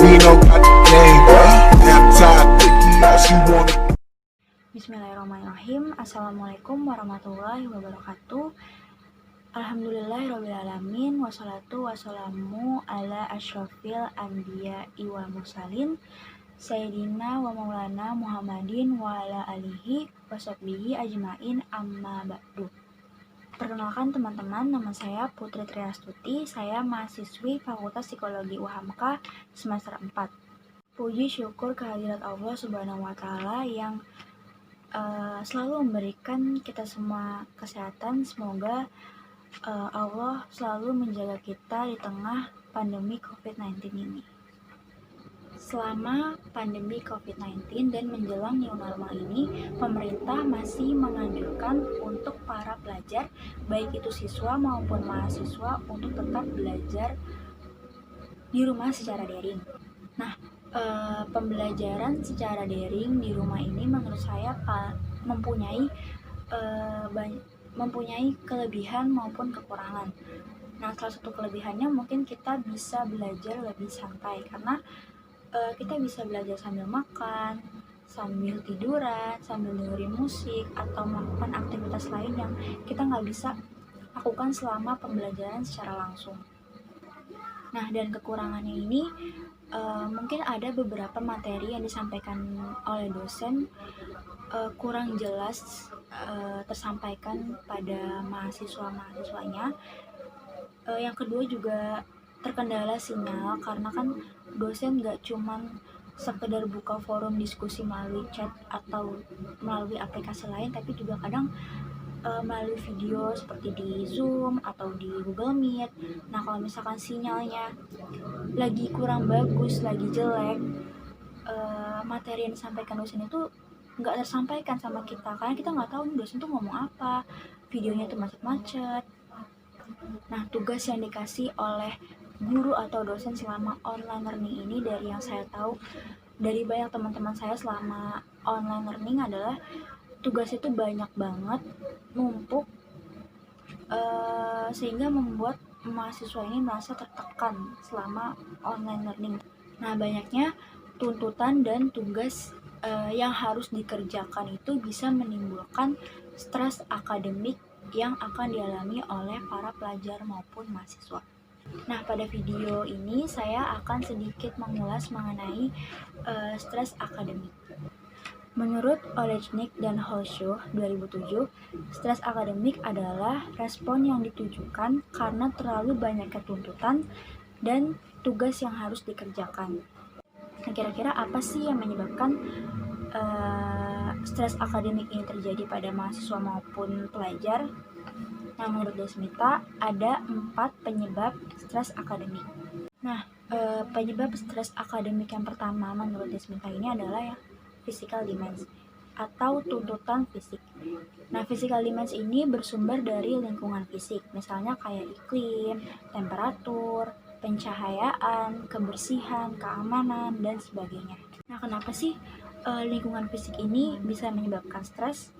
Vino got the game. Laptop, Vicky, all she wanted. Bismillahirrahmanirrahim. Assalamualaikum warahmatullahi wabarakatuh. Alhamdulillahirrabbilalamin. Wassalatu wassalamu ala asyrafil anbiya wal mursalin Sayyidina wa maulana Muhammadin wa ala alihi wa sahbihi ajmain amma ba'du. Perkenalkan teman-teman, nama saya Putri Triastuti. Saya mahasiswi Fakultas Psikologi UHAMKA semester 4. Puji syukur kehadirat Allah Subhanahu wa Ta'ala yang selalu memberikan kita semua kesehatan. Semoga Allah selalu menjaga kita di tengah pandemi COVID-19 ini. Selama pandemi COVID-19 dan menjelang new normal ini, pemerintah masih menganjurkan untuk para pelajar, baik itu siswa maupun mahasiswa, untuk tetap belajar di rumah secara daring. Nah, pembelajaran secara daring di rumah ini menurut saya mempunyai kelebihan maupun kekurangan. Nah, salah satu kelebihannya mungkin kita bisa belajar lebih santai karena kita bisa belajar sambil makan, sambil tiduran, sambil dengerin musik, atau melakukan aktivitas lain yang kita nggak bisa lakukan selama pembelajaran secara langsung. Nah, dan kekurangannya ini mungkin ada beberapa materi yang disampaikan oleh dosen kurang jelas tersampaikan pada mahasiswa-mahasiswanya. Yang kedua juga terkendala sinyal, karena kan dosen gak cuman sekedar buka forum diskusi melalui chat atau melalui aplikasi lain, tapi juga kadang melalui video seperti di Zoom atau di Google Meet. Nah, kalau misalkan sinyalnya lagi kurang bagus, lagi jelek, materi yang disampaikan dosen itu nggak tersampaikan sama kita, karena kita nggak tahu dosen tuh ngomong apa, videonya tuh macet-macet. Nah, tugas yang dikasih oleh guru atau dosen selama online learning ini, dari yang saya tahu dari banyak teman-teman saya selama online learning, adalah tugas itu banyak banget, numpuk, sehingga membuat mahasiswa ini merasa tertekan selama online learning. Nah, banyaknya tuntutan dan tugas yang harus dikerjakan itu bisa menimbulkan stres akademik yang akan dialami oleh para pelajar maupun mahasiswa. Nah, pada video ini saya akan sedikit mengulas mengenai stres akademik. Menurut Olejnik dan Holschuh 2007, stres akademik adalah respon yang ditujukan karena terlalu banyaknya tuntutan dan tugas yang harus dikerjakan. Nah, kira-kira apa sih yang menyebabkan stres akademik ini terjadi pada mahasiswa maupun pelajar? Nah, menurut Desmita ada 4 penyebab stres akademik. Nah, penyebab stres akademik yang pertama menurut Desmita ini adalah ya physical demands atau tuntutan fisik. Nah, physical demands ini bersumber dari lingkungan fisik, misalnya kayak iklim, temperatur, pencahayaan, kebersihan, keamanan, dan sebagainya. Nah, kenapa sih lingkungan fisik ini bisa menyebabkan stres?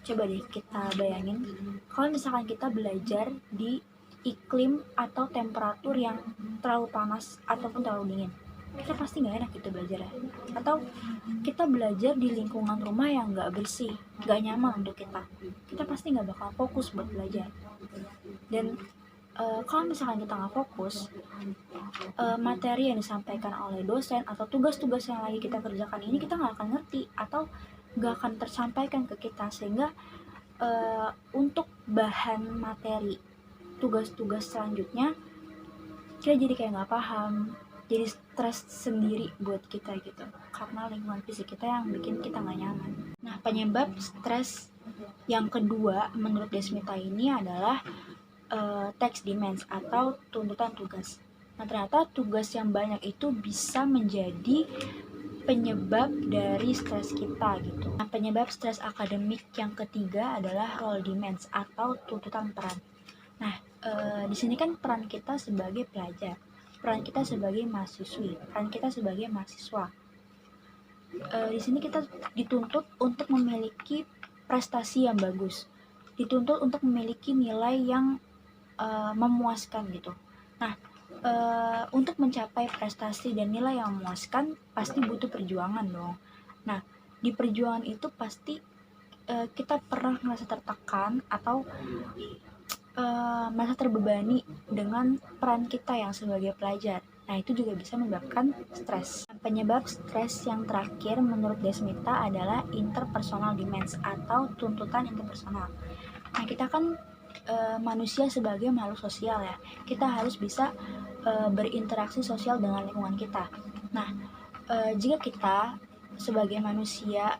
Coba deh kita bayangin, kalau misalkan kita belajar di iklim atau temperatur yang terlalu panas ataupun terlalu dingin, kita pasti nggak enak gitu belajar ya. Atau kita belajar di lingkungan rumah yang nggak bersih, nggak nyaman untuk kita pasti nggak bakal fokus buat belajar. Dan kalau misalkan kita nggak fokus, materi yang disampaikan oleh dosen atau tugas-tugas yang lagi kita kerjakan ini kita nggak akan ngerti atau nggak akan tersampaikan ke kita, sehingga untuk bahan materi tugas-tugas selanjutnya kita jadi kayak nggak paham, jadi stres sendiri buat kita gitu, karena lingkungan fisik kita yang bikin kita nggak nyaman. Nah, penyebab stres yang kedua menurut Desmita ini adalah text demands atau tuntutan tugas. Nah, ternyata tugas yang banyak itu bisa menjadi penyebab dari stres kita gitu. Nah, penyebab stres akademik yang ketiga adalah role demands atau tuntutan peran. Nah, di sini kan peran kita sebagai pelajar, peran kita sebagai mahasiswi, peran kita sebagai mahasiswa. Di sini kita dituntut untuk memiliki prestasi yang bagus, dituntut untuk memiliki nilai yang memuaskan gitu. Nah, untuk mencapai prestasi dan nilai yang memuaskan pasti butuh perjuangan dong. Nah, di perjuangan itu pasti kita pernah merasa tertekan atau merasa terbebani dengan peran kita yang sebagai pelajar. Nah, itu juga bisa menyebabkan stres. Penyebab stres yang terakhir menurut Desmita adalah interpersonal demands atau tuntutan interpersonal. Nah, kita kan manusia sebagai makhluk sosial ya. Kita harus bisa berinteraksi sosial dengan lingkungan kita. Nah, jika kita sebagai manusia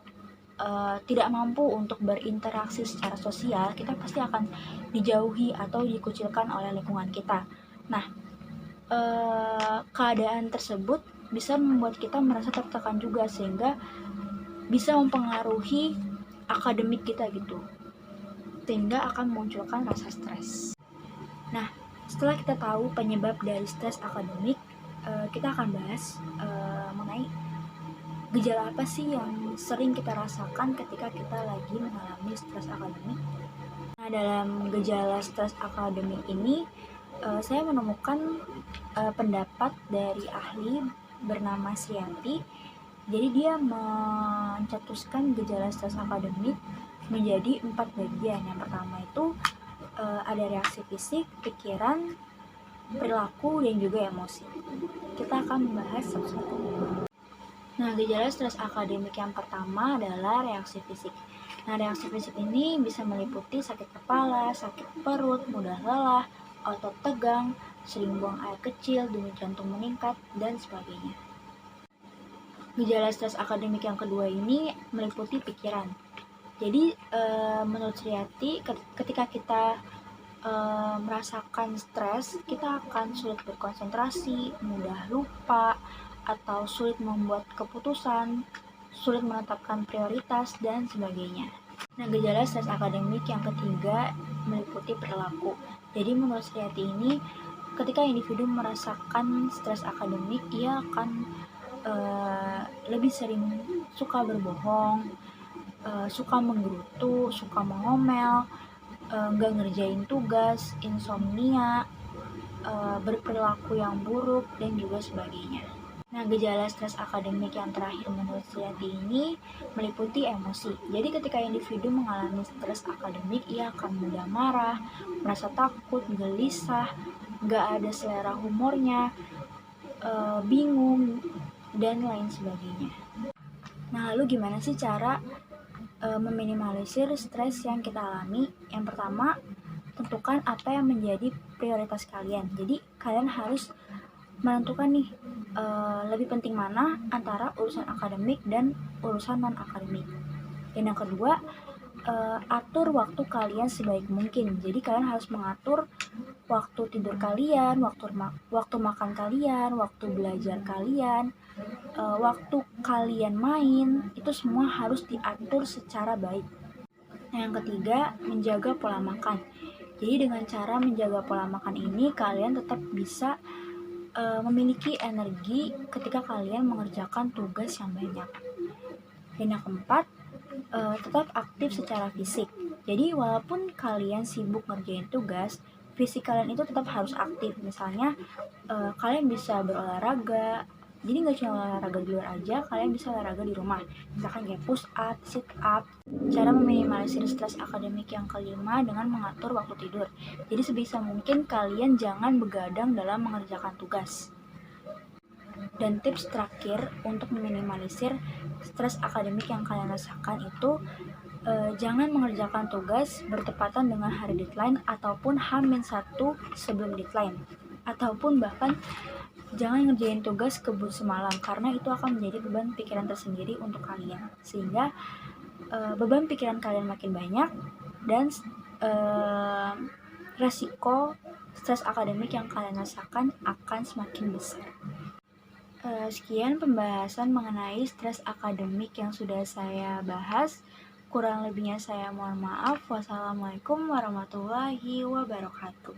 tidak mampu untuk berinteraksi secara sosial, kita pasti akan dijauhi atau dikucilkan oleh lingkungan kita. Nah, keadaan tersebut bisa membuat kita merasa tertekan juga, sehingga bisa mempengaruhi akademik kita gitu, sehingga akan memunculkan rasa stres. Nah, setelah kita tahu penyebab dari stres akademik, kita akan bahas mengenai gejala apa sih yang sering kita rasakan ketika kita lagi mengalami stres akademik. Nah, dalam gejala stres akademik ini, saya menemukan pendapat dari ahli bernama Srianti. Jadi dia mencetuskan gejala stres akademik menjadi 4 bagian. Yang pertama itu ada reaksi fisik, pikiran, perilaku, dan juga emosi. Kita akan membahas satu-satu. Nah, gejala stres akademik yang pertama adalah reaksi fisik. Nah, reaksi fisik ini bisa meliputi sakit kepala, sakit perut, mudah lelah, otot tegang, sering buang air kecil, denyut jantung meningkat, dan sebagainya. Gejala stres akademik yang kedua ini meliputi pikiran. Jadi, menurut Sriati, ketika kita merasakan stres, kita akan sulit berkonsentrasi, mudah lupa, atau sulit membuat keputusan, sulit menetapkan prioritas, dan sebagainya. Nah, gejala stres akademik yang ketiga meliputi perilaku. Jadi menurut Sriati ini, ketika individu merasakan stres akademik, ia akan lebih sering suka berbohong, suka menggerutu, suka mengomel, nggak ngerjain tugas, insomnia, berperilaku yang buruk, dan juga sebagainya. Nah, gejala stres akademik yang terakhir menurut Sriati ini meliputi emosi. Jadi ketika individu mengalami stres akademik, ia akan mudah marah, merasa takut, gelisah, nggak ada selera humornya, bingung, dan lain sebagainya. Nah, lalu gimana sih cara meminimalisir stres yang kita alami? Yang pertama, tentukan apa yang menjadi prioritas kalian. Jadi kalian harus menentukan nih lebih penting mana antara urusan akademik dan urusan non akademik. Dan yang kedua, atur waktu kalian sebaik mungkin. Jadi kalian harus mengatur waktu tidur kalian, waktu makan kalian, waktu belajar kalian, waktu kalian main, itu semua harus diatur secara baik. Nah, yang ketiga, menjaga pola makan. Jadi dengan cara menjaga pola makan ini, kalian tetap bisa memiliki energi ketika kalian mengerjakan tugas yang banyak. Dan yang keempat, tetap aktif secara fisik. Jadi walaupun kalian sibuk ngerjain tugas, fisik kalian itu tetap harus aktif. Misalnya kalian bisa berolahraga. Jadi nggak cuma olahraga di luar aja, kalian bisa olahraga di rumah. Misalkan kayak push up, sit up. Cara meminimalisir stres akademik yang kelima dengan mengatur waktu tidur. Jadi sebisa mungkin kalian jangan begadang dalam mengerjakan tugas. Dan tips terakhir untuk meminimalisir stres akademik yang kalian rasakan itu, jangan mengerjakan tugas bertepatan dengan hari deadline ataupun H-1 sebelum deadline. Ataupun bahkan jangan ngerjain tugas kebut semalam, karena itu akan menjadi beban pikiran tersendiri untuk kalian, sehingga beban pikiran kalian makin banyak dan resiko stres akademik yang kalian rasakan akan semakin besar. Sekian pembahasan mengenai stres akademik yang sudah saya bahas. Kurang lebihnya saya mohon maaf. Wassalamualaikum warahmatullahi wabarakatuh.